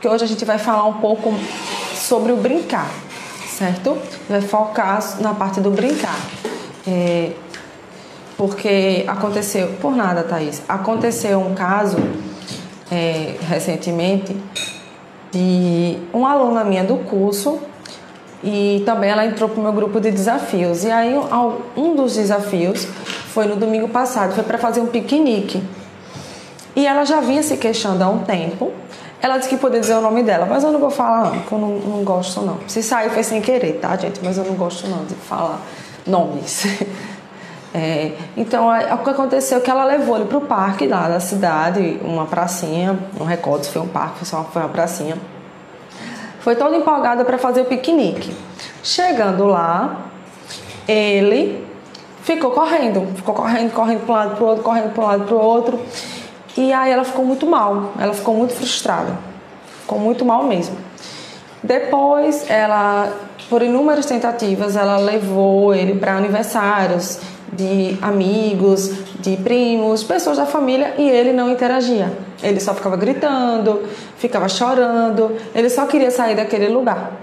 porque hoje a gente vai falar um pouco sobre o brincar, certo? Vai focar na parte do brincar. Porque aconteceu... Por nada, Thaís. Aconteceu um caso recentemente de uma aluna minha do curso, e também ela entrou para o meu grupo de desafios. E aí um dos desafios foi no domingo passado, foi para fazer um piquenique. E ela já vinha se queixando há um tempo. Ela disse que podia dizer o nome dela, mas eu não vou falar não, porque eu não gosto não. Se sair foi sem querer, tá, gente? Mas eu não gosto não de falar nomes. Então, o que aconteceu é que ela levou ele para o parque lá da cidade, uma pracinha, não recordo se foi um parque, só foi uma pracinha. Foi toda empolgada para fazer o piquenique. Chegando lá, ele ficou correndo para um lado, para o outro, correndo para um lado, para o outro. E aí ela ficou muito mal, ela ficou muito frustrada, ficou muito mal mesmo. Depois, ela, por inúmeras tentativas, ela levou ele para aniversários de amigos, de primos, pessoas da família, e ele não interagia. Ele só ficava gritando, ficava chorando, ele só queria sair daquele lugar.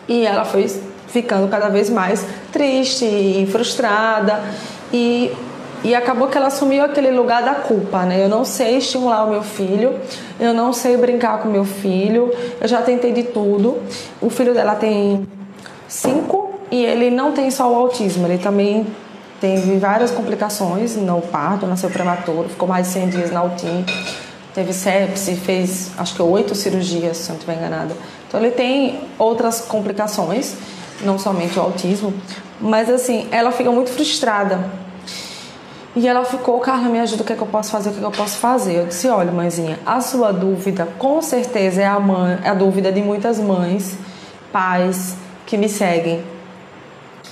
E ela foi ficando cada vez mais triste e frustrada, e acabou que ela assumiu aquele lugar da culpa, né? Eu não sei estimular o meu filho, eu não sei brincar com meu filho, eu já tentei de tudo. O filho dela tem 5 e ele não tem só o autismo, ele também teve várias complicações no parto, nasceu prematuro, ficou mais de 100 dias na UTI, teve sepse, fez acho que 8 cirurgias, se eu não estiver enganada. Então ele tem outras complicações, não somente o autismo, mas assim, ela fica muito frustrada. E ela ficou, Carla, me ajuda, o que é que eu posso fazer, o que é que eu posso fazer? Eu disse, olha, mãezinha, a sua dúvida com certeza é a dúvida de muitas mães, pais que me seguem.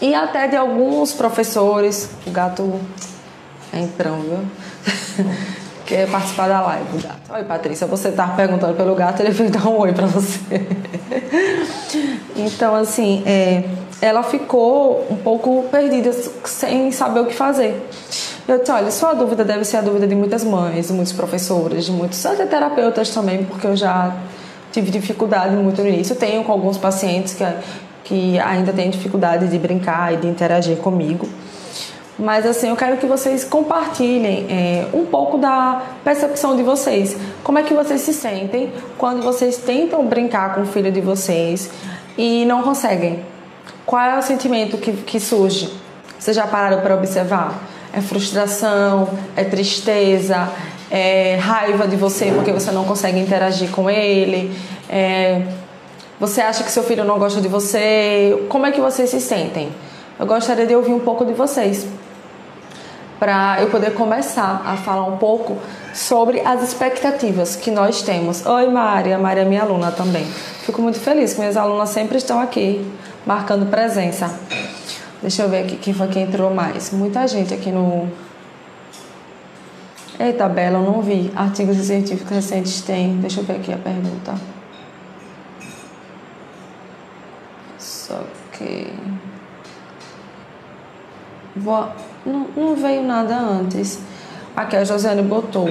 E até de alguns professores. O gato é entrão, viu? Quer participar da live, o gato. Oi, Patrícia, você tá perguntando pelo gato, ele veio dar um oi pra você. Então, assim, ela ficou um pouco perdida, sem saber o que fazer. Eu disse, olha, sua dúvida deve ser a dúvida de muitas mães, de muitos professores, de muitos até terapeutas também, porque eu já tive dificuldade muito no início. Tenho com alguns pacientes que ainda têm dificuldade de brincar e de interagir comigo. Mas assim, eu quero que vocês compartilhem um pouco da percepção de vocês. Como é que vocês se sentem quando vocês tentam brincar com o filho de vocês e não conseguem? Qual é o sentimento que surge? Vocês já pararam para observar? É frustração, é tristeza, é raiva de você porque você não consegue interagir com ele, você acha que seu filho não gosta de você? Como é que vocês se sentem? Eu gostaria de ouvir um pouco de vocês, para eu poder começar a falar um pouco sobre as expectativas que nós temos. Oi, Mária. Mária é minha aluna também. Fico muito feliz que minhas alunas sempre estão aqui, marcando presença. Deixa eu ver aqui quem foi que entrou mais. Muita gente aqui no... Eita, Bela, eu não vi. Artigos científicos recentes tem. Deixa eu ver aqui a pergunta. Só que... Não veio nada antes. Aqui a Josiane botou.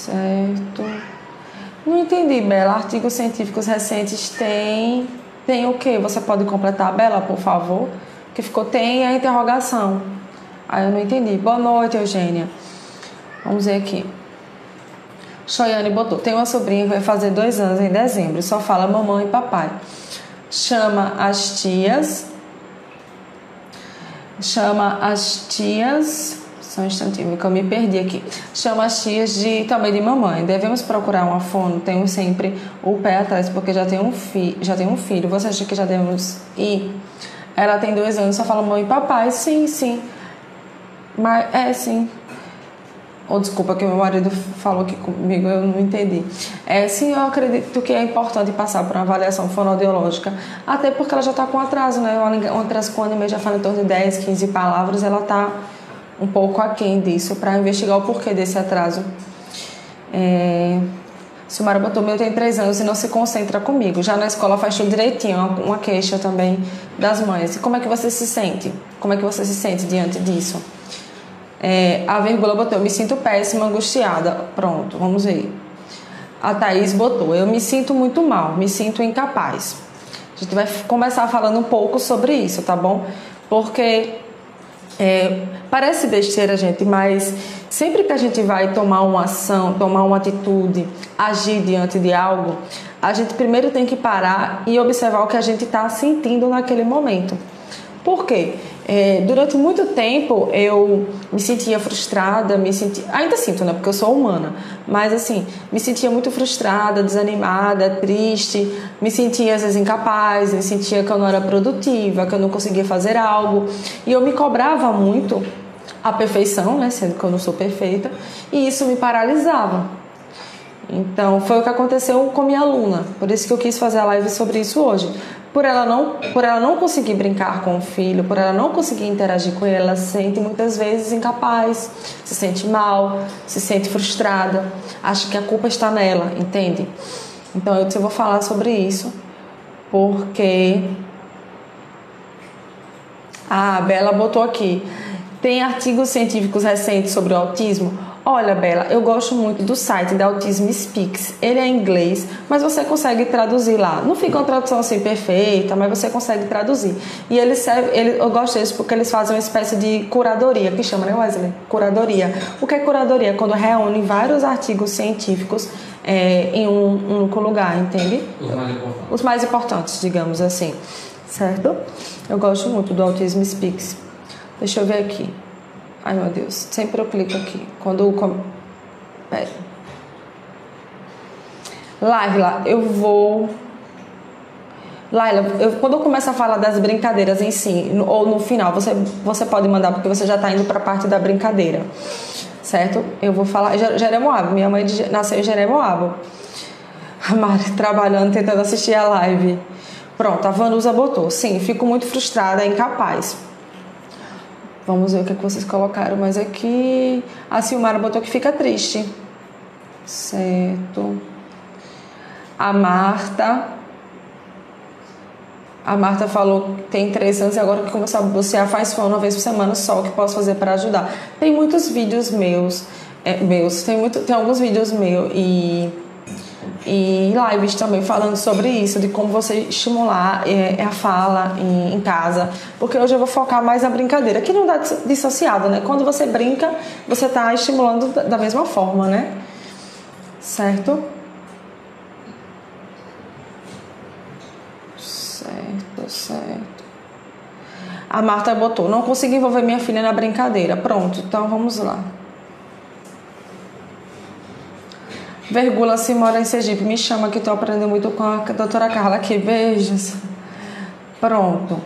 Certo. Não entendi, Bela. Artigos científicos recentes tem... Tem o quê? Você pode completar, Bela, por favor? Que ficou tem a interrogação. Aí eu não entendi. Boa noite, Eugênia. Vamos ver aqui. Choiane botou. Tem uma sobrinha que vai fazer 2 anos em dezembro. Só fala mamãe e papai. Chama as tias. Só um instantinho que eu me perdi aqui. Chama as tias também de mamãe. Devemos procurar uma fono. Tenho sempre o pé atrás porque já tenho um filho. Você acha que já devemos ir? Ela tem 2 anos, só fala mãe e papai. Sim. Mas sim. Desculpa que meu marido falou aqui comigo, eu não entendi. Sim, eu acredito que é importante passar por uma avaliação fonoaudiológica, até porque ela já está com atraso, né? Uma criança com 1 ano e meio já fala em torno de 10, 15 palavras, ela está um pouco aquém disso, para investigar o porquê desse atraso. Silmara botou, meu tem 3 anos e não se concentra comigo. Já na escola faz tudo direitinho, uma queixa também das mães. E como é que você se sente? Como é que você se sente diante disso? A vírgula botou, eu me sinto péssima, angustiada. Pronto, vamos ver. A Thaís botou, eu me sinto muito mal, me sinto incapaz. A gente vai começar falando um pouco sobre isso, tá bom? Porque parece besteira, gente, mas sempre que a gente vai tomar uma ação, tomar uma atitude, agir diante de algo, a gente primeiro tem que parar e observar o que a gente está sentindo naquele momento. Por quê? Durante muito tempo eu me sentia frustrada, ainda sinto, né? Porque eu sou humana, mas assim, me sentia muito frustrada, desanimada, triste, me sentia às vezes incapaz, me sentia que eu não era produtiva, que eu não conseguia fazer algo, e eu me cobrava muito a perfeição, né? Sendo que eu não sou perfeita, e isso me paralisava. Então, foi o que aconteceu com minha aluna, por isso que eu quis fazer a live sobre isso hoje. Por ela não conseguir brincar com o filho, por ela não conseguir interagir com ele, ela se sente muitas vezes incapaz, se sente mal, se sente frustrada, acha que a culpa está nela, entende? Então, eu vou falar sobre isso, porque... A Bela botou aqui, tem artigos científicos recentes sobre o autismo? Olha, Bela, eu gosto muito do site da Autism Speaks. Ele é em inglês, mas você consegue traduzir lá. Não fica uma tradução assim perfeita, mas você consegue traduzir. E eu gosto deles porque eles fazem uma espécie de curadoria, que chama, né, Wesley? Curadoria. O que é curadoria? Quando reúne vários artigos científicos em um único lugar, entende? Os mais importantes. Os mais importantes, digamos assim. Certo? Eu gosto muito do Autism Speaks. Deixa eu ver aqui. Ai, meu Deus, sempre eu clico aqui. Pera. Laila, quando eu começar a falar das brincadeiras em si, ou no final, você pode mandar, porque você já está indo para a parte da brincadeira. Certo? Eu vou falar. Jeremoabo, minha mãe nasceu em Jeremoabo. A Mari trabalhando, tentando assistir a live. Pronto, a Vanusa botou. Sim, fico muito frustrada, incapaz. Vamos ver o que vocês colocaram mais aqui. A Silmara botou que fica triste. Certo. A Marta falou que tem 3 anos e agora que começou a bucear faz fome uma vez por semana só. O que posso fazer para ajudar? Tem muitos vídeos meus. Tem alguns vídeos meus e lives também falando sobre isso, de como você estimular a fala em casa, porque hoje eu vou focar mais na brincadeira, que não dá dissociado, né? Quando você brinca, você está estimulando da mesma forma, né? Certo? Certo. A Marta botou, não consegui envolver minha filha na brincadeira. Pronto, então vamos lá. Se mora em Sergipe, me chama que estou aprendendo muito com a doutora Carla aqui, beijos. Pronto.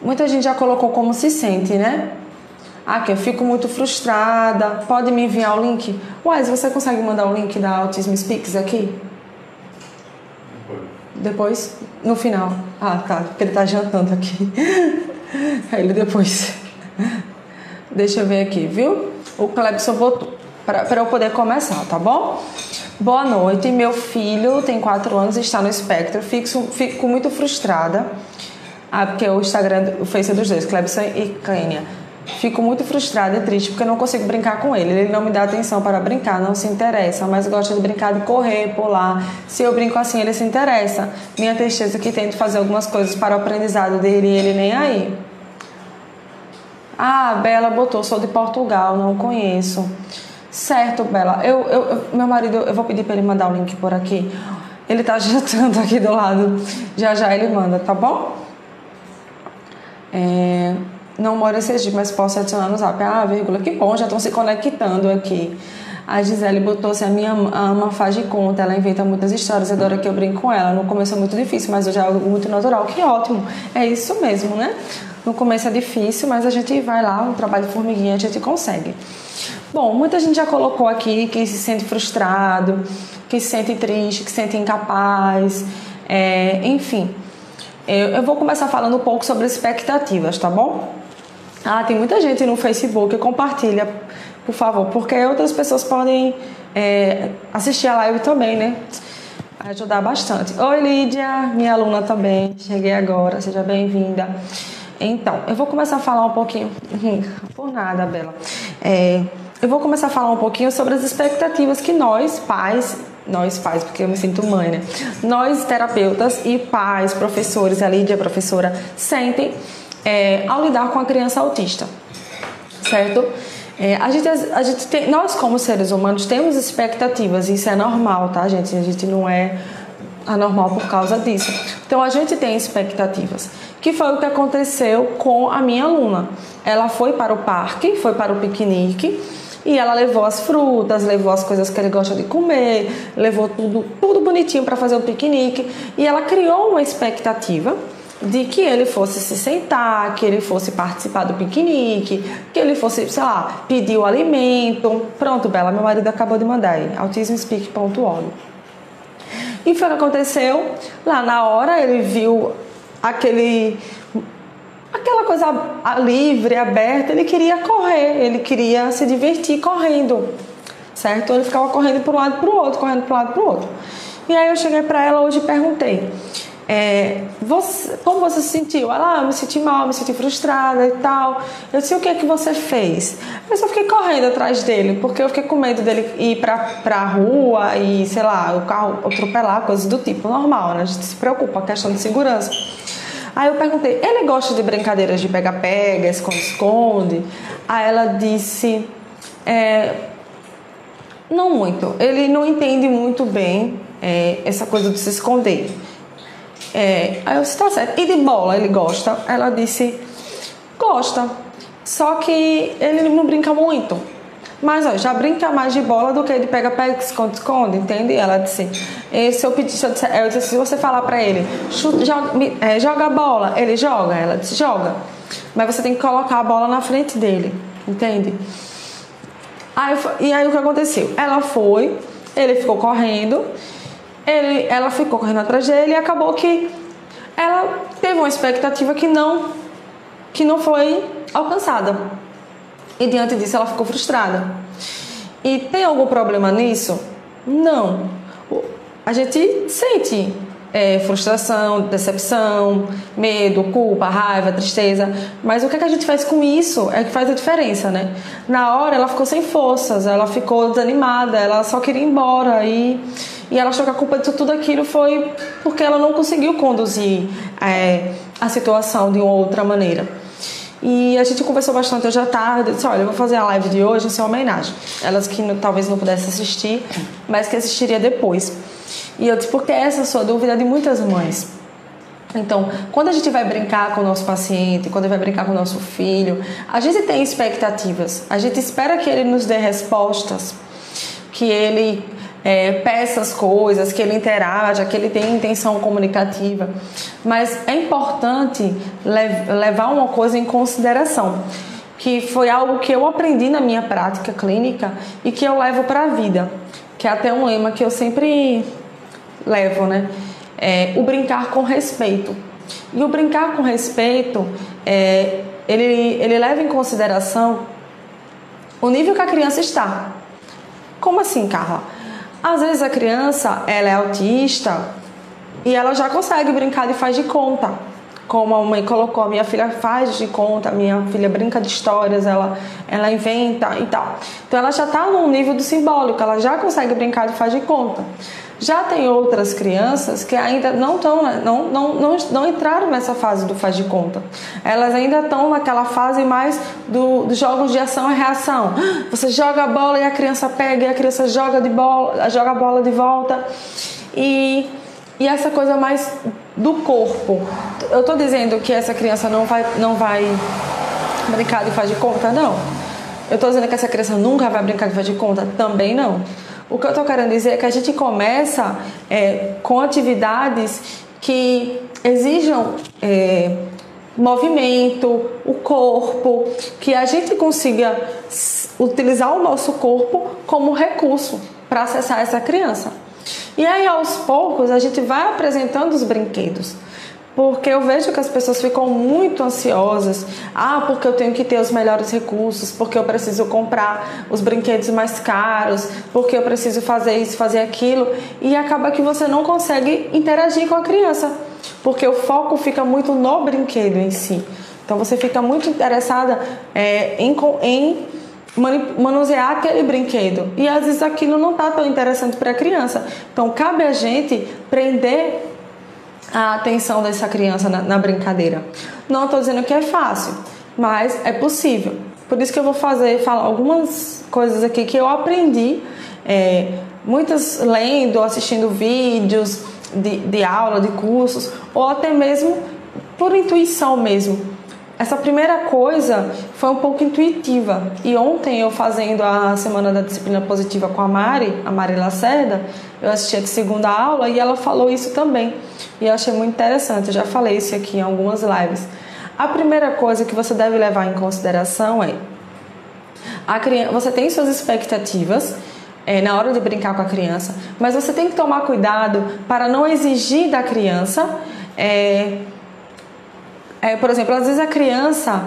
Muita gente já colocou como se sente, né? Aqui, eu fico muito frustrada, pode me enviar o link? Uai, você consegue mandar o link da Autism Speaks aqui? Depois? No final. Ah, tá, porque ele tá jantando aqui. Aí ele depois. Deixa eu ver aqui, viu? O Clebson botou para eu poder começar, tá bom? Boa noite, meu filho tem 4 anos e está no espectro. Fico muito frustrada. Porque o Instagram, o Face é dos dois, Clebson e Clênia. Fico muito frustrada e triste porque eu não consigo brincar com ele. Ele não me dá atenção para brincar, não se interessa, mas gosta de brincar de correr, pular. Se eu brinco assim, ele se interessa. Minha tristeza é que tento fazer algumas coisas para o aprendizado dele e ele nem aí. Ah, Bela botou, sou de Portugal, não conheço. Certo, Bela. Meu marido, eu vou pedir para ele mandar o link por aqui. Ele tá jantando aqui do lado. Já ele manda, tá bom? Não moro em Sergipe, mas posso adicionar no Zap. Ah, vírgula, que bom, já estão se conectando aqui. A Gisele botou, se a minha ama faz de conta, ela inventa muitas histórias, adora que eu brinco com ela. No começo é muito difícil, mas hoje é algo muito natural. Que ótimo, é isso mesmo, né? No começo é difícil, mas a gente vai lá, um trabalho de formiguinha, a gente consegue. Bom, muita gente já colocou aqui que se sente frustrado, que se sente triste, que se sente incapaz, enfim. Eu vou começar falando um pouco sobre expectativas, tá bom? Ah, tem muita gente no Facebook, compartilha, por favor, porque outras pessoas podem assistir a live também, né? Vai ajudar bastante. Oi, Lídia, minha aluna também, cheguei agora, seja bem-vinda. Então, eu vou começar a falar um pouquinho, por nada, Bela. Eu vou começar a falar um pouquinho sobre as expectativas que nós pais, porque eu me sinto mãe, né? Nós terapeutas e pais, professores, a Lídia, professora, sentem ao lidar com a criança autista, certo? Nós como seres humanos temos expectativas, isso é normal, tá, gente? A gente não é anormal por causa disso. Então a gente tem expectativas, que foi o que aconteceu com a minha aluna. Ela foi para o parque, foi para o piquenique e ela levou as frutas, levou as coisas que ele gosta de comer, levou tudo bonitinho para fazer o piquenique e ela criou uma expectativa de que ele fosse se sentar, que ele fosse participar do piquenique, que ele fosse, sei lá, pedir o alimento. Pronto, Bela, meu marido acabou de mandar aí, autismospeak.org. E foi o que aconteceu. Lá na hora ele viu aquela coisa livre, aberta, ele queria correr, ele queria se divertir correndo, certo? Ele ficava correndo para um lado e para o outro, correndo para um lado e para o outro. E aí eu cheguei para ela hoje e perguntei, como você se sentiu? Ela, eu me senti mal, me senti frustrada e tal. Eu disse, o que é que você fez? Eu só fiquei correndo atrás dele, porque eu fiquei com medo dele ir pra rua e, sei lá, o carro atropelar, coisas do tipo, normal, né? A gente se preocupa com a questão de segurança. Aí eu perguntei, ele gosta de brincadeiras de pega-pega, esconde-esconde? Aí ela disse, não muito. Ele não entende muito bem essa coisa de se esconder. Aí eu disse, tá certo. E de bola, ele gosta? Ela disse, gosta. Só que ele não brinca muito. Mas ó, já brinca mais de bola do que de pega-pega, esconde-esconde, entende? Ela disse, eu disse, se você falar pra ele, joga a bola, ele joga? Ela disse, joga. Mas você tem que colocar a bola na frente dele, entende? E aí o que aconteceu? Ela foi, ele ficou correndo, ela ficou correndo atrás dele e acabou que ela teve uma expectativa que não foi alcançada. E diante disso ela ficou frustrada. E tem algum problema nisso? Não. A gente sente frustração, decepção, medo, culpa, raiva, tristeza. Mas o que a gente faz com isso é que faz a diferença, né? Na hora ela ficou sem forças, ela ficou desanimada, ela só queria ir embora e ela achou que a culpa de tudo aquilo foi porque ela não conseguiu conduzir a situação de uma outra maneira. E a gente conversou bastante hoje à tarde. Eu disse, olha, eu vou fazer a live de hoje em sua homenagem. Elas que talvez não pudessem assistir, mas que assistiria depois. E eu disse, porque essa é a sua dúvida de muitas mães. Então, quando a gente vai brincar com o nosso paciente, quando vai brincar com o nosso filho, a gente tem expectativas. A gente espera que ele nos dê respostas, que ele peça as coisas, que ele interaja, que ele tenha intenção comunicativa. Mas é importante levar uma coisa em consideração, que foi algo que eu aprendi na minha prática clínica e que eu levo para a vida, que é até um lema que eu sempre levo, né? O brincar com respeito. E o brincar com respeito, ele leva em consideração o nível que a criança está. Como assim, Carla? Às vezes a criança, ela é autista e ela já consegue brincar de faz de conta. Como a mãe colocou, a minha filha faz de conta, a minha filha brinca de histórias, ela inventa e tal. Então ela já está num nível do simbólico, ela já consegue brincar de faz de conta. Já tem outras crianças que ainda não entraram nessa fase do faz de conta. Elas ainda estão naquela fase mais dos jogos de ação e reação. Você joga a bola e a criança pega, e a criança joga a bola de volta. E essa coisa mais do corpo. Eu estou dizendo que essa criança não vai brincar de faz de conta? Não. Eu estou dizendo que essa criança nunca vai brincar de faz de conta? Também não. O que eu estou querendo dizer é que a gente começa com atividades que exijam movimento, o corpo, que a gente consiga utilizar o nosso corpo como recurso para acessar essa criança. E aí, aos poucos, a gente vai apresentando os brinquedos. Porque eu vejo que as pessoas ficam muito ansiosas. Porque eu tenho que ter os melhores recursos, porque eu preciso comprar os brinquedos mais caros, porque eu preciso fazer isso, fazer aquilo. E acaba que você não consegue interagir com a criança, porque o foco fica muito no brinquedo em si. Então você fica muito interessada em manusear aquele brinquedo. E às vezes aquilo não está tão interessante para a criança. Então cabe a gente prender a atenção dessa criança na brincadeira. Não estou dizendo que é fácil, mas é possível. Por isso que eu vou falar algumas coisas aqui que eu aprendi, muitas lendo, assistindo vídeos de aula, de cursos, ou até mesmo por intuição mesmo. Essa primeira coisa foi um pouco intuitiva. E ontem, eu fazendo a Semana da Disciplina Positiva com a Mari Lacerda, eu assisti a segunda aula e ela falou isso também. E eu achei muito interessante, eu já falei isso aqui em algumas lives. A primeira coisa que você deve levar em consideração é: você tem suas expectativas na hora de brincar com a criança, mas você tem que tomar cuidado para não exigir da criança. Por exemplo, às vezes a criança,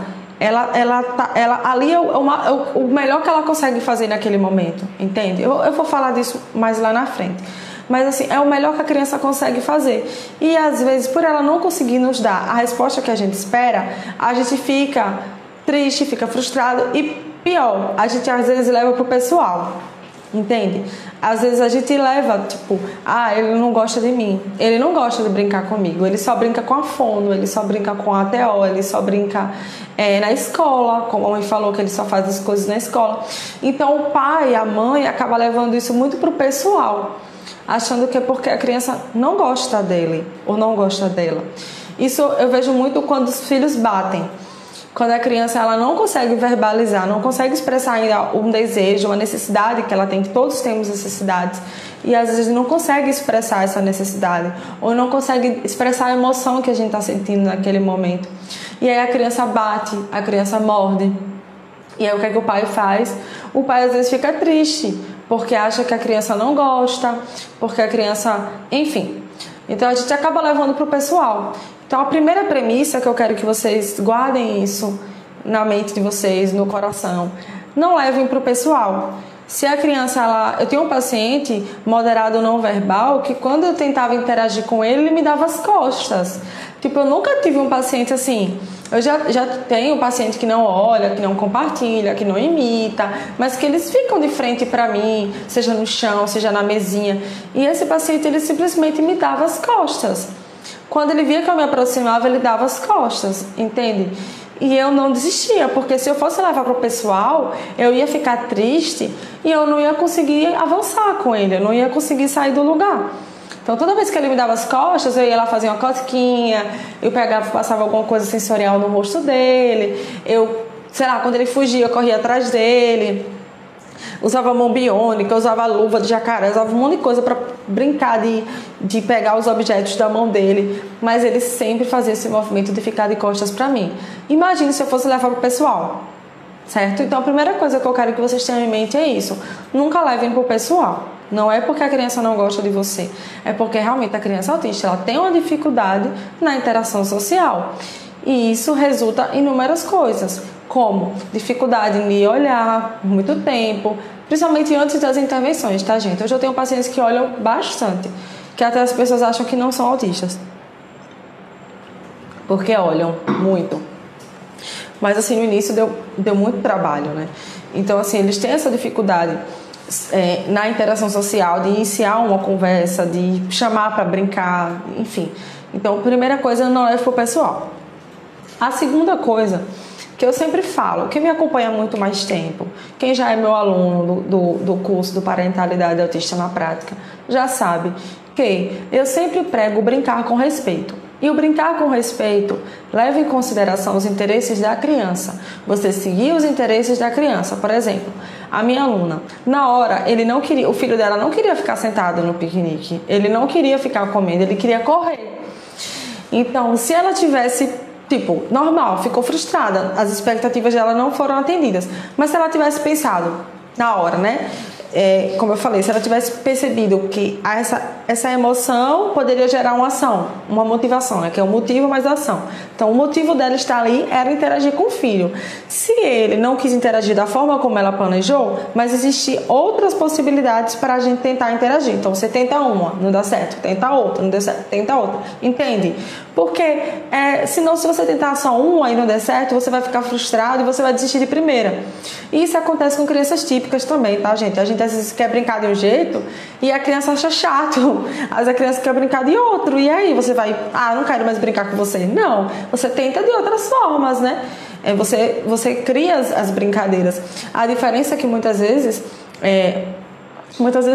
ali é o melhor que ela consegue fazer naquele momento, entende? Eu vou falar disso mais lá na frente. Mas assim, é o melhor que a criança consegue fazer. E às vezes, por ela não conseguir nos dar a resposta que a gente espera, a gente fica triste, fica frustrado e pior, a gente às vezes leva pro pessoal. Entende? Às vezes a gente leva, tipo, ele não gosta de mim, ele não gosta de brincar comigo, ele só brinca com a fono, ele só brinca com a ATO, ele só brinca na escola, como a mãe falou que ele só faz as coisas na escola. Então o pai, a mãe acaba levando isso muito pro pessoal, achando que é porque a criança não gosta dele ou não gosta dela. Isso eu vejo muito quando os filhos batem. Quando a criança ela não consegue verbalizar, não consegue expressar ainda um desejo, uma necessidade que ela tem, que todos temos necessidades, e às vezes não consegue expressar essa necessidade, ou não consegue expressar a emoção que a gente está sentindo naquele momento. E aí a criança bate, a criança morde. E aí o que é que o pai faz? O pai às vezes fica triste, porque acha que a criança não gosta, porque a criança... Enfim. Então a gente acaba levando para o pessoal. Então, a primeira premissa que eu quero que vocês guardem isso na mente de vocês, no coração: não levem para o pessoal. Se a criança, eu tenho um paciente moderado não verbal que quando eu tentava interagir com ele, ele me dava as costas. Tipo, eu nunca tive um paciente assim. Eu já tenho um paciente que não olha, que não compartilha, que não imita, mas que eles ficam de frente para mim, seja no chão, seja na mesinha. E esse paciente, ele simplesmente me dava as costas. Quando ele via que eu me aproximava, ele dava as costas, entende? E eu não desistia, porque se eu fosse levar para o pessoal, eu ia ficar triste e eu não ia conseguir avançar com ele, eu não ia conseguir sair do lugar. Então, toda vez que ele me dava as costas, eu ia lá fazer uma cosquinha, eu pegava, passava alguma coisa sensorial no rosto dele, quando ele fugia, eu corria atrás dele. Usava mão biônica, usava luva de jacaré, usava um monte de coisa para brincar de pegar os objetos da mão dele, mas ele sempre fazia esse movimento de ficar de costas para mim. Imagine se eu fosse levar para o pessoal, certo? Então a primeira coisa que eu quero que vocês tenham em mente é isso: nunca levem para o pessoal. Não é porque a criança não gosta de você, é porque realmente a criança autista ela tem uma dificuldade na interação social. E isso resulta em inúmeras coisas, como dificuldade em olhar por muito tempo, principalmente antes das intervenções, tá, gente? Hoje eu tenho pacientes que olham bastante, que até as pessoas acham que não são autistas, porque olham muito. Mas assim, no início deu muito trabalho, né? Então assim, eles têm essa dificuldade na interação social, de iniciar uma conversa, de chamar para brincar, enfim. Então, a primeira coisa, não leve pro pessoal. A segunda coisa que eu sempre falo, quem me acompanha há muito mais tempo, quem já é meu aluno do curso do Parentalidade Autista na Prática, já sabe que eu sempre prego brincar com respeito. E o brincar com respeito leva em consideração os interesses da criança. Você seguir os interesses da criança. Por exemplo, a minha aluna, na hora, o filho dela não queria ficar sentado no piquenique, ele não queria ficar comendo, ele queria correr. Então, se ela tivesse normal, ficou frustrada, as expectativas dela não foram atendidas. Mas se ela tivesse pensado na hora, né? Como eu falei, se ela tivesse percebido que essa emoção poderia gerar uma ação, uma motivação, né? Que é o motivo mais a ação. Então, o motivo dela estar ali era interagir com o filho. Se ele não quis interagir da forma como ela planejou, mas existem outras possibilidades para a gente tentar interagir. Então, você tenta uma, não dá certo, tenta outra, não deu certo, tenta outra. Entende? Porque senão, se você tentar só um aí não der certo, você vai ficar frustrado e você vai desistir de primeira. E isso acontece com crianças típicas também, tá, gente? A gente às vezes quer brincar de um jeito e a criança acha chato. Às vezes a criança quer brincar de outro. E aí você vai, não quero mais brincar com você. Não, você tenta de outras formas, né? Você cria as brincadeiras. A diferença é que muitas vezes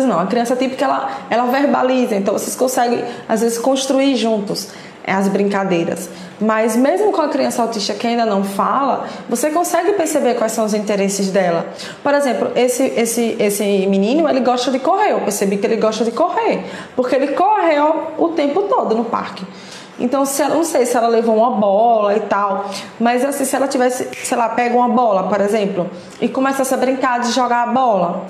não, a criança típica ela verbaliza, então vocês conseguem às vezes construir juntos as brincadeiras. Mas mesmo com a criança autista que ainda não fala, você consegue perceber quais são os interesses dela. Por exemplo, esse menino, ele gosta de correr. Eu percebi que ele gosta de correr, porque ele correu o tempo todo no parque. Então, não sei se ela levou uma bola e tal, mas assim, se ela tivesse, sei lá, pega uma bola, por exemplo, e começasse a brincar de jogar a bola.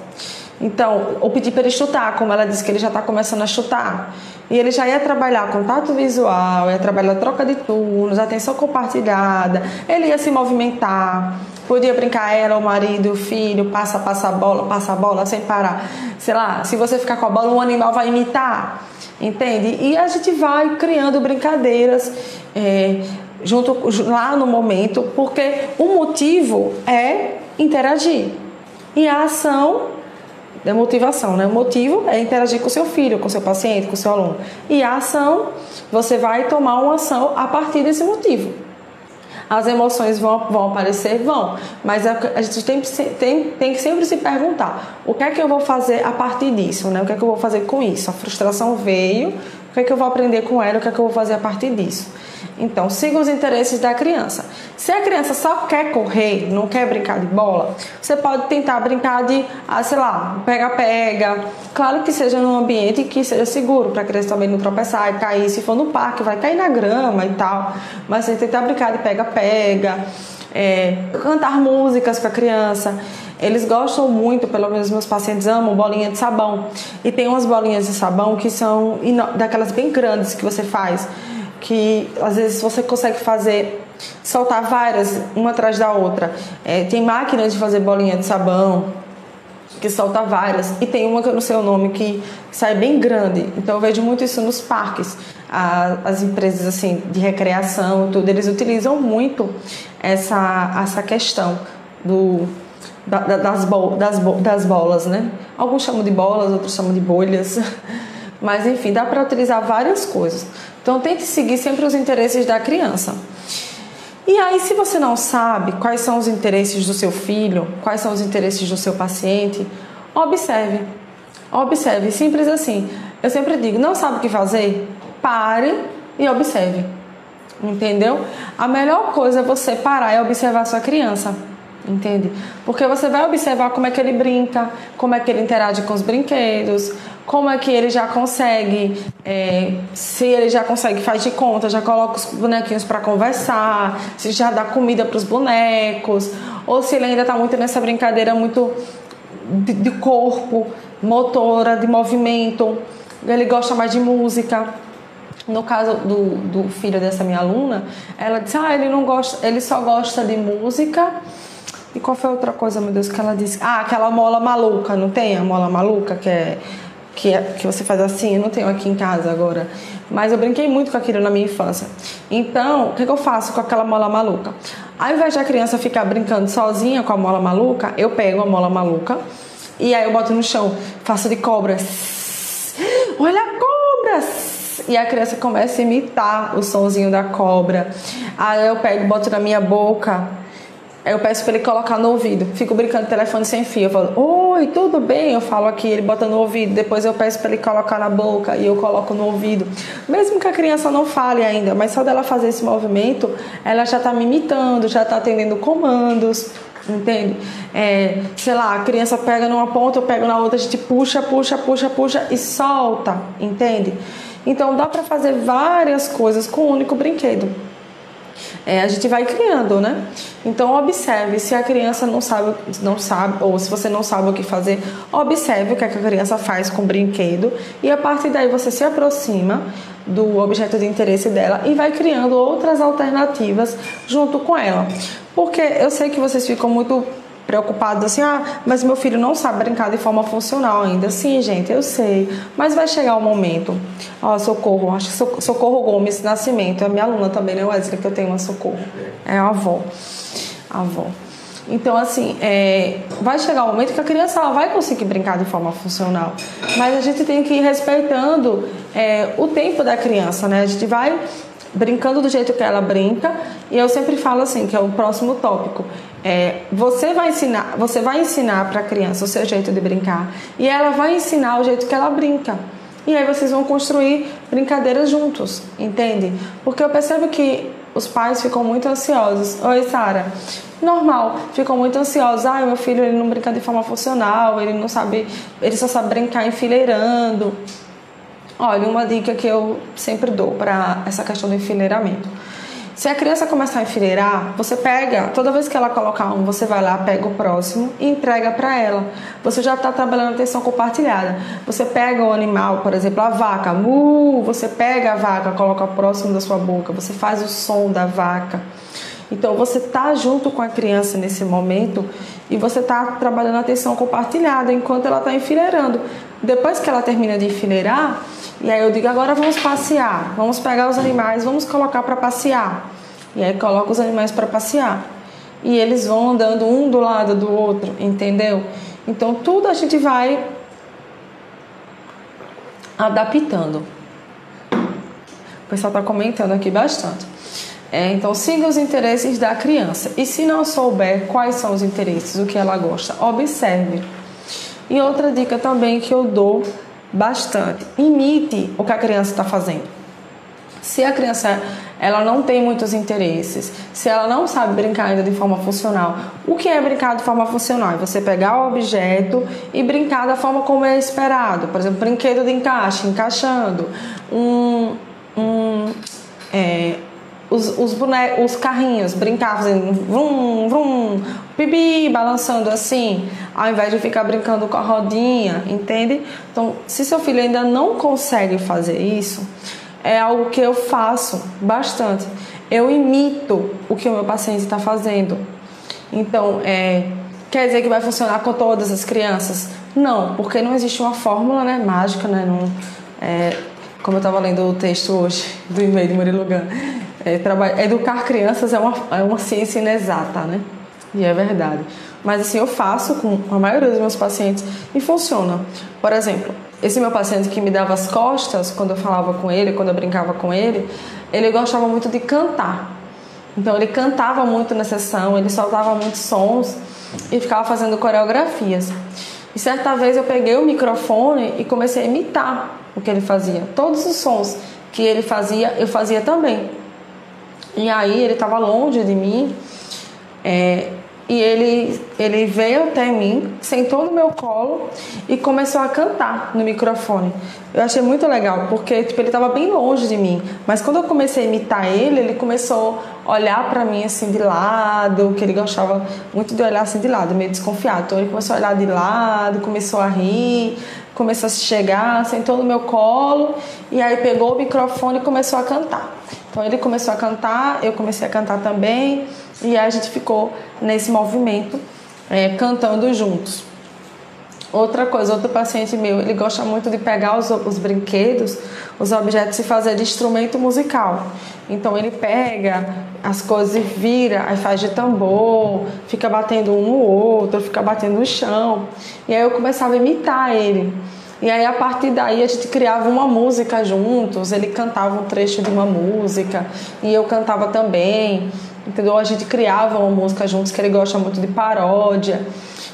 Então, ou pedir para ele chutar, como ela disse que ele já está começando a chutar. E ele já ia trabalhar contato visual, ia trabalhar troca de turnos, atenção compartilhada, ele ia se movimentar, podia brincar ela, o marido, o filho, passa a bola sem parar. Sei lá, se você ficar com a bola, um animal vai imitar, entende? E a gente vai criando brincadeiras junto lá no momento, porque o motivo é interagir. E a ação da motivação, né? O motivo é interagir com o seu filho, com o seu paciente, com o seu aluno. E a ação, você vai tomar uma ação a partir desse motivo. As emoções vão aparecer? Vão. Mas a gente tem que sempre se perguntar, o que é que eu vou fazer a partir disso, né? O que é que eu vou fazer com isso? A frustração veio, o que é que eu vou aprender com ela, o que é que eu vou fazer a partir disso? Então, siga os interesses da criança. Se a criança só quer correr, não quer brincar de bola, você pode tentar brincar de, sei lá, pega-pega. Claro que seja num ambiente que seja seguro, para a criança também não tropeçar e cair. Se for no parque, vai cair na grama e tal. Mas você tentar brincar de pega-pega, cantar músicas com a criança. Eles gostam muito, pelo menos meus pacientes amam, bolinha de sabão. E tem umas bolinhas de sabão que são daquelas bem grandes que você faz, que às vezes você consegue soltar várias, uma atrás da outra. Tem máquinas de fazer bolinha de sabão que solta várias, e tem uma que eu não sei o nome, que sai bem grande. Então eu vejo muito isso nos parques. As empresas assim de recreação e tudo, eles utilizam muito essa questão das bolas, né? Alguns chamam de bolas, outros chamam de bolhas. Mas enfim, dá para utilizar várias coisas. Então tente seguir sempre os interesses da criança. E aí, se você não sabe quais são os interesses do seu filho, quais são os interesses do seu paciente, observe. Observe, simples assim. Eu sempre digo, não sabe o que fazer? Pare e observe. Entendeu? A melhor coisa é você parar e observar a sua criança. Entende? Porque você vai observar como é que ele brinca, como é que ele interage com os brinquedos, como é que ele já consegue, se ele já consegue, faz de conta, já coloca os bonequinhos para conversar, se já dá comida para os bonecos, ou se ele ainda está muito nessa brincadeira muito de corpo, motora, de movimento, ele gosta mais de música. No caso do filho dessa minha aluna, ela disse, ele só gosta de música. E qual foi a outra coisa, meu Deus, que ela disse? Aquela mola maluca, não tem a mola maluca que você faz assim? Eu não tenho aqui em casa agora, mas eu brinquei muito com aquilo na minha infância. Então, o que eu faço com aquela mola maluca? Ao invés da criança ficar brincando sozinha com a mola maluca, eu pego a mola maluca e aí eu boto no chão, faço de cobra. Olha a cobra! E a criança começa a imitar o sonzinho da cobra. Aí eu pego, boto na minha boca. Eu peço para ele colocar no ouvido. Fico brincando de telefone sem fio. Eu falo, oi, tudo bem? Eu falo aqui, ele bota no ouvido. Depois eu peço para ele colocar na boca e eu coloco no ouvido. Mesmo que a criança não fale ainda, mas só dela fazer esse movimento, ela já está me imitando, já está atendendo comandos, entende? Sei lá, a criança pega numa ponta, eu pego na outra, a gente puxa e solta, entende? Então dá para fazer várias coisas com um único brinquedo. A gente vai criando, né? Então observe, se a criança não sabe, ou se você não sabe o que fazer, observe o que a criança faz com o brinquedo e a partir daí você se aproxima do objeto de interesse dela e vai criando outras alternativas junto com ela. Porque eu sei que vocês ficam muito preocupados assim, mas meu filho não sabe brincar de forma funcional ainda. Sim, gente, eu sei, mas vai chegar o momento. Socorro, acho que Socorro Gomes Nascimento, é minha aluna também, né, Wesley, que eu tenho uma Socorro. É a avó. Então, assim, vai chegar o momento que a criança ela vai conseguir brincar de forma funcional. Mas a gente tem que ir respeitando o tempo da criança, né? A gente vai brincando do jeito que ela brinca. E eu sempre falo assim, que é o próximo tópico. Você vai ensinar para a criança o seu jeito de brincar. E ela vai ensinar o jeito que ela brinca. E aí vocês vão construir brincadeiras juntos, entende? Porque eu percebo que os pais ficam muito ansiosos. Oi, Sara. Normal, ficam muito ansiosos. Meu filho ele não brinca de forma funcional, ele só sabe brincar enfileirando. Olha, uma dica que eu sempre dou para essa questão do enfileiramento. Se a criança começar a enfileirar, você pega, toda vez que ela colocar um, você vai lá, pega o próximo e entrega para ela. Você já está trabalhando atenção compartilhada. Você pega o animal, por exemplo, a vaca, você pega a vaca, coloca próximo da sua boca, você faz o som da vaca. Então, você está junto com a criança nesse momento e você está trabalhando atenção compartilhada enquanto ela está enfileirando. Depois que ela termina de enfileirar, e aí eu digo, agora vamos passear, vamos pegar os animais, vamos colocar para passear. E aí coloca os animais para passear. E eles vão andando um do lado do outro, entendeu? Então, tudo a gente vai adaptando. O pessoal está comentando aqui bastante. Então, siga os interesses da criança. E se não souber quais são os interesses, o que ela gosta, observe. E outra dica também que eu dou bastante: imite o que a criança está fazendo. Se a criança ela não tem muitos interesses, se ela não sabe brincar ainda de forma funcional, o que é brincar de forma funcional? É você pegar o objeto e brincar da forma como é esperado. Por exemplo, brinquedo de encaixe, encaixando. Os bonecos, os carrinhos, brincar fazendo vrum, vrum, pipi, balançando assim, ao invés de ficar brincando com a rodinha, entende? Então, se seu filho ainda não consegue fazer isso, é algo que eu faço bastante. Eu imito o que o meu paciente está fazendo. Então, quer dizer que vai funcionar com todas as crianças? Não, porque não existe uma fórmula, né, mágica, né? Como eu estava lendo o texto hoje do e-mail de Murilo Gun. Educar crianças é uma ciência inexata, né? E é verdade. Mas assim, eu faço com a maioria dos meus pacientes e funciona. Por exemplo, esse meu paciente que me dava as costas quando eu falava com ele, quando eu brincava com ele gostava muito de cantar. Então ele cantava muito na sessão, ele soltava muitos sons e ficava fazendo coreografias. E certa vez eu peguei o microfone e comecei a imitar o que ele fazia. Todos os sons que ele fazia, eu fazia também. E aí ele estava longe de mim e ele veio até mim, sentou no meu colo e começou a cantar no microfone. Eu achei muito legal, porque ele estava bem longe de mim. Mas quando eu comecei a imitar ele começou a olhar para mim assim de lado, que ele gostava muito de olhar assim de lado, meio desconfiado. Então ele começou a olhar de lado, começou a rir, começou a se chegar, sentou no meu colo e aí pegou o microfone e começou a cantar. Então ele começou a cantar, eu comecei a cantar também e aí a gente ficou nesse movimento, cantando juntos. Outra coisa, outro paciente meu, ele gosta muito de pegar os brinquedos, os objetos e fazer de instrumento musical. Então ele pega as coisas e vira, aí faz de tambor, fica batendo um no outro, fica batendo no chão. E aí eu começava a imitar ele. E aí a partir daí a gente criava uma música juntos, ele cantava um trecho de uma música e eu cantava também, entendeu? A gente criava uma música juntos, que ele gosta muito de paródia.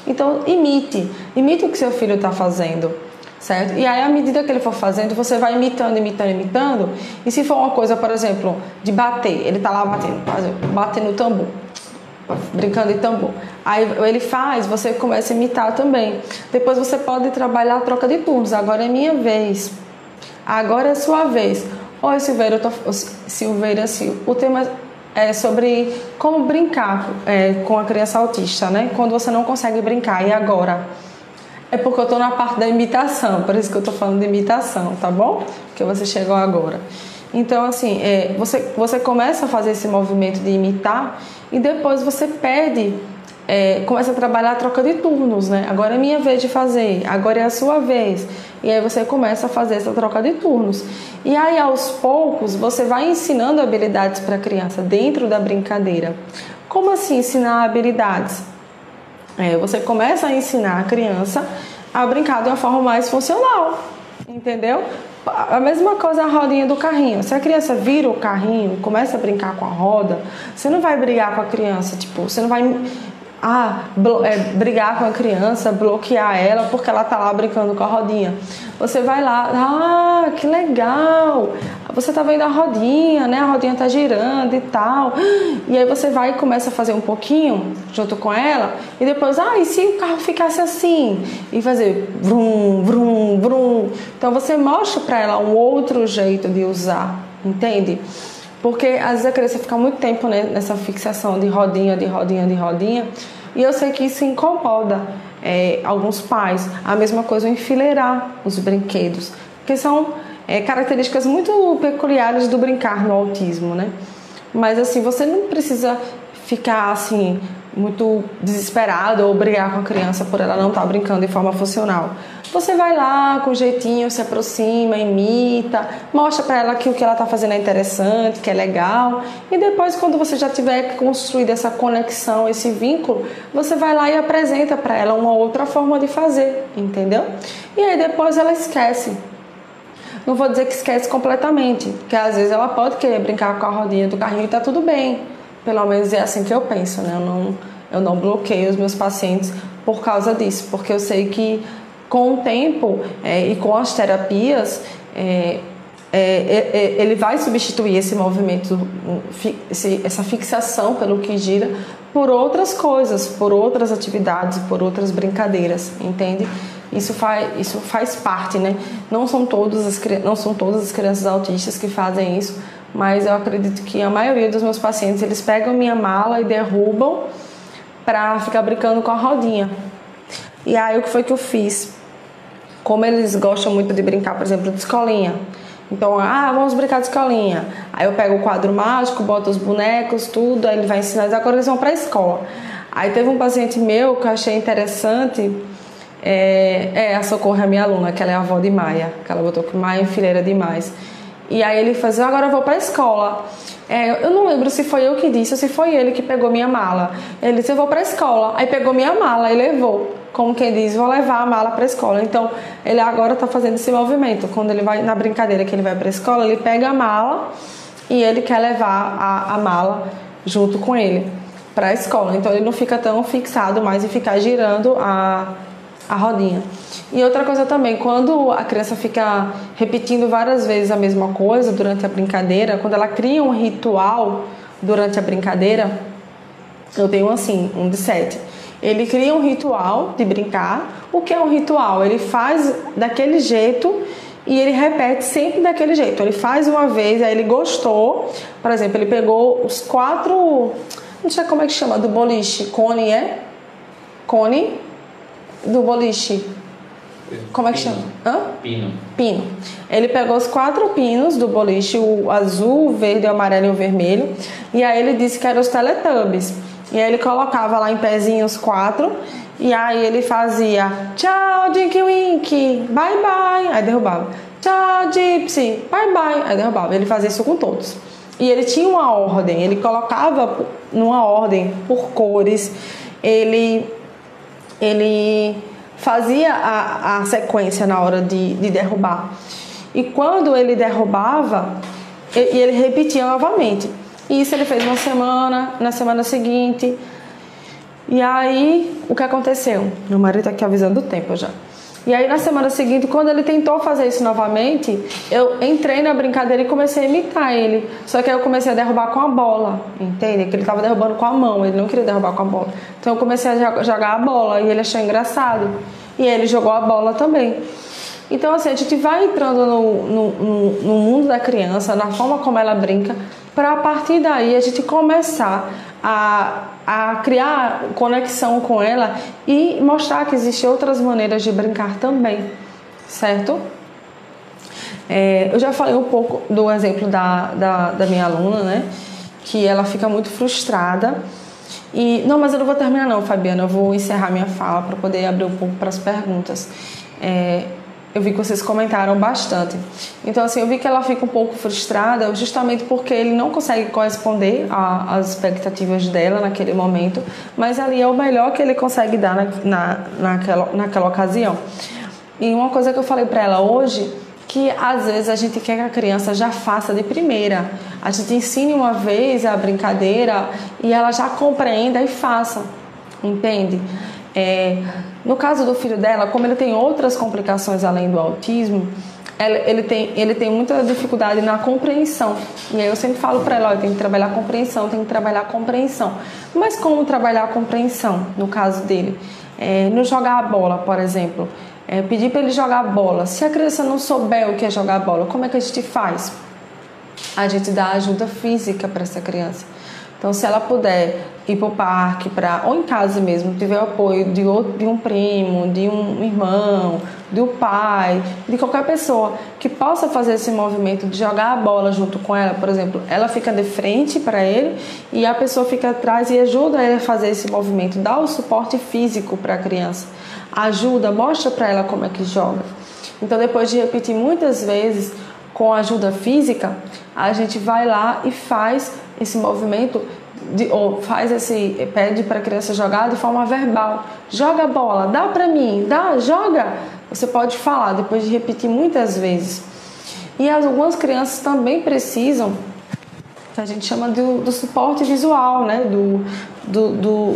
Então imite o que seu filho está fazendo, certo? E aí à medida que ele for fazendo, você vai imitando, e se for uma coisa, por exemplo, de bater, ele está lá batendo no tambor, brincando de tambor. Aí ele faz, você começa a imitar também. Depois você pode trabalhar a troca de turnos. Agora é minha vez. Agora é sua vez. Oi, Silveira, o tema é sobre como brincar com a criança autista, né? Quando você não consegue brincar. E agora? É porque eu estou na parte da imitação. Por isso que eu estou falando de imitação, tá bom? Porque você chegou agora. Então, assim, você começa a fazer esse movimento de imitar e depois você pede começa a trabalhar a troca de turnos, né? Agora é minha vez de fazer, agora é a sua vez. E aí você começa a fazer essa troca de turnos. E aí, aos poucos, você vai ensinando habilidades para a criança dentro da brincadeira. Como assim ensinar habilidades? Você começa a ensinar a criança a brincar de uma forma mais funcional, entendeu? A mesma coisa a rodinha do carrinho. Se a criança vira o carrinho e começa a brincar com a roda, você não vai brigar com a criança, tipo, você não vai brigar com a criança, bloquear ela porque ela tá lá brincando com a rodinha. Você vai lá, que legal, você tá vendo a rodinha, né? A rodinha tá girando e tal. E aí você vai e começa a fazer um pouquinho junto com ela e depois, e se o carro ficasse assim? E fazer vrum, vrum, vrum. Então você mostra para ela um outro jeito de usar, entende? Porque às vezes a criança fica muito tempo, né, nessa fixação de rodinha, de rodinha, de rodinha. E eu sei que isso incomoda alguns pais. A mesma coisa o enfileirar os brinquedos. Porque são características muito peculiares do brincar no autismo, né? Mas assim, você não precisa ficar assim muito desesperado ou brigar com a criança por ela não estar brincando de forma funcional. Você vai lá com jeitinho, se aproxima, imita, mostra para ela que o que ela está fazendo é interessante, que é legal. E depois, quando você já tiver construído essa conexão, esse vínculo, você vai lá e apresenta para ela uma outra forma de fazer, entendeu? E aí depois ela esquece. Não vou dizer que esquece completamente, porque às vezes ela pode querer brincar com a rodinha do carrinho e tá tudo bem. Pelo menos é assim que eu penso, né? Eu não bloqueio os meus pacientes por causa disso, porque eu sei que com o tempo e com as terapias, ele vai substituir esse movimento, essa fixação pelo que gira, por outras coisas, por outras atividades, por outras brincadeiras, entende? Isso faz parte, né? Não são todas as crianças autistas que fazem isso, mas eu acredito que a maioria dos meus pacientes, eles pegam minha mala e derrubam para ficar brincando com a rodinha. E aí o que foi que eu fiz? Como eles gostam muito de brincar, por exemplo, de escolinha. Então, vamos brincar de escolinha. Aí eu pego o quadro mágico, boto os bonecos, tudo, aí ele vai ensinar, agora eles vão para a escola. Aí teve um paciente meu que eu achei interessante, a Socorro é minha aluna, que ela é a avó de Maia, que ela botou que Maia é enfileira demais. E aí ele fazia, agora eu vou para a escola. Eu não lembro se foi eu que disse ou se foi ele que pegou minha mala. Ele disse, eu vou para a escola. Aí pegou minha mala e levou. Como quem diz, vou levar a mala para a escola. Então, ele agora está fazendo esse movimento. Quando ele vai, na brincadeira que ele vai para a escola, ele pega a mala e ele quer levar a mala junto com ele para a escola. Então, ele não fica tão fixado mais em ficar girando a rodinha. E outra coisa também, quando a criança fica repetindo várias vezes a mesma coisa durante a brincadeira, quando ela cria um ritual durante a brincadeira, eu tenho assim, um de 7. Ele cria um ritual de brincar. O que é um ritual? Ele faz daquele jeito e ele repete sempre daquele jeito. Ele faz uma vez, aí ele gostou. Por exemplo, ele pegou os 4... Não sei como é que chama, do boliche. Cone, Cone do boliche. Como é que chama? Pino. Ele pegou os 4 pinos do boliche, o azul, o verde, o amarelo e o vermelho. E aí ele disse que eram os Teletubbies. E aí ele colocava lá em pezinho os 4. E aí ele fazia tchau, Dinky Winky, bye bye. Aí derrubava. Tchau, Gypsy, bye bye. Aí derrubava. Ele fazia isso com todos. E ele tinha uma ordem. Ele colocava numa ordem por cores. Ele fazia a sequência na hora de derrubar. E quando ele derrubava, ele repetia novamente. E isso ele fez uma semana, na semana seguinte. E aí, o que aconteceu? Meu marido tá aqui avisando o tempo já. E aí, na semana seguinte, quando ele tentou fazer isso novamente, eu entrei na brincadeira e comecei a imitar ele. Só que aí eu comecei a derrubar com a bola, entende? Que ele tava derrubando com a mão, ele não queria derrubar com a bola. Então eu comecei a jogar a bola e ele achou engraçado. E aí ele jogou a bola também. Então, assim, a gente vai entrando no mundo da criança, na forma como ela brinca, para a partir daí a gente começar a criar conexão com ela e mostrar que existem outras maneiras de brincar também, certo? Eu já falei um pouco do exemplo da minha aluna, né? Que ela fica muito frustrada E, não, mas eu não vou terminar não, Fabiana, eu vou encerrar minha fala para poder abrir um pouco para as perguntas. Eu vi que vocês comentaram bastante. Então, assim, eu vi que ela fica um pouco frustrada justamente porque ele não consegue corresponder às expectativas dela naquele momento, mas ali é o melhor que ele consegue dar naquela ocasião. E uma coisa que eu falei para ela hoje, que às vezes a gente quer que a criança já faça de primeira. A gente ensine uma vez a brincadeira e ela já compreenda e faça, entende? No caso do filho dela, como ele tem outras complicações além do autismo, ele tem muita dificuldade na compreensão. E aí eu sempre falo para ela, tem que trabalhar a compreensão, tem que trabalhar a compreensão. Mas como trabalhar a compreensão, no caso dele? No jogar a bola, por exemplo. Pedir para ele jogar a bola. Se a criança não souber o que é jogar a bola, como é que a gente faz? A gente dá ajuda física para essa criança. Então, se ela puder ir para o parque, ou em casa mesmo, tiver o apoio de um primo, de um irmão, do pai, de qualquer pessoa que possa fazer esse movimento de jogar a bola junto com ela, por exemplo, ela fica de frente para ele e a pessoa fica atrás e ajuda ele a fazer esse movimento, dá o suporte físico para a criança, ajuda, mostra para ela como é que joga. Então, depois de repetir muitas vezes com ajuda física, a gente vai lá e faz esse movimento, pede para a criança jogar de forma verbal. Joga a bola, dá para mim, joga. Você pode falar depois de repetir muitas vezes. E algumas crianças também precisam, que a gente chama do suporte visual, né? Do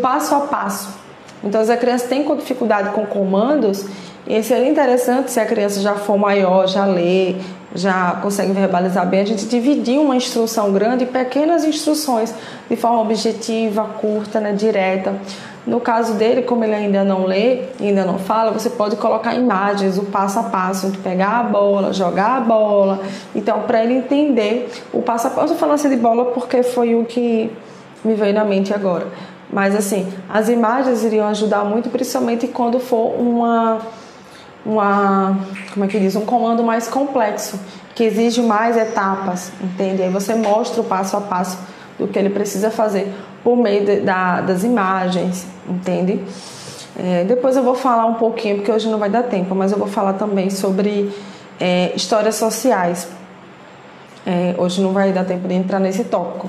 passo a passo. Então, se a criança tem dificuldade com comandos, e seria interessante, se a criança já for maior, já lê, já consegue verbalizar bem, a gente dividir uma instrução grande em pequenas instruções, de forma objetiva, curta, né, direta. No caso dele, como ele ainda não lê, ainda não fala, você pode colocar imagens, o passo a passo, de pegar a bola, jogar a bola. Então, para ele entender o passo a passo, eu estou falando assim de bola porque foi o que me veio na mente agora. Mas, assim, as imagens iriam ajudar muito, principalmente quando for um comando mais complexo, que exige mais etapas, entende? Aí você mostra o passo a passo do que ele precisa fazer por meio das imagens, entende? Depois eu vou falar um pouquinho, porque hoje não vai dar tempo, mas eu vou falar também sobre histórias sociais. Hoje não vai dar tempo de entrar nesse tópico,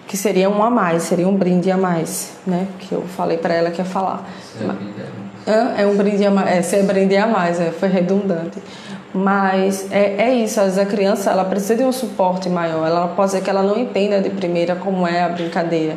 que seria um a mais, seria um brinde a mais, né? Que eu falei para ela que ia falar. É um brinde a mais, se é brinde a mais, foi redundante. Mas é isso, às vezes a criança ela precisa de um suporte maior, ela pode ser que ela não entenda de primeira como é a brincadeira.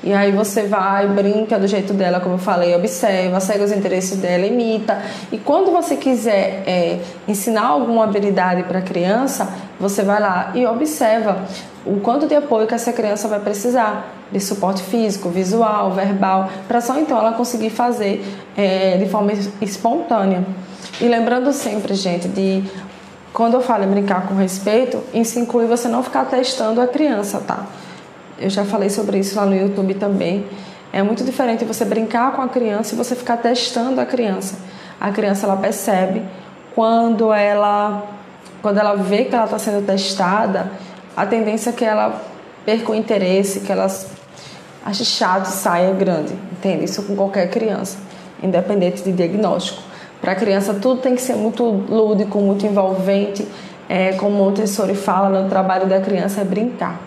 E aí você vai, brinca do jeito dela, como eu falei, observa, segue os interesses dela, imita. E quando você quiser ensinar alguma habilidade para a criança, você vai lá e observa o quanto de apoio que essa criança vai precisar, de suporte físico, visual, verbal, para só então ela conseguir fazer de forma espontânea. E lembrando sempre, gente, quando eu falo em brincar com respeito, isso inclui você não ficar testando a criança, tá? Eu já falei sobre isso lá no YouTube também. É muito diferente você brincar com a criança e você ficar testando a criança. A criança, ela percebe quando ela vê que ela está sendo testada, a tendência é que ela perca o interesse, que ela ache chato e saia grande. Entende? Isso com qualquer criança, independente de diagnóstico. Para a criança, tudo tem que ser muito lúdico, muito envolvente. Como o Montessori fala, no trabalho da criança é brincar.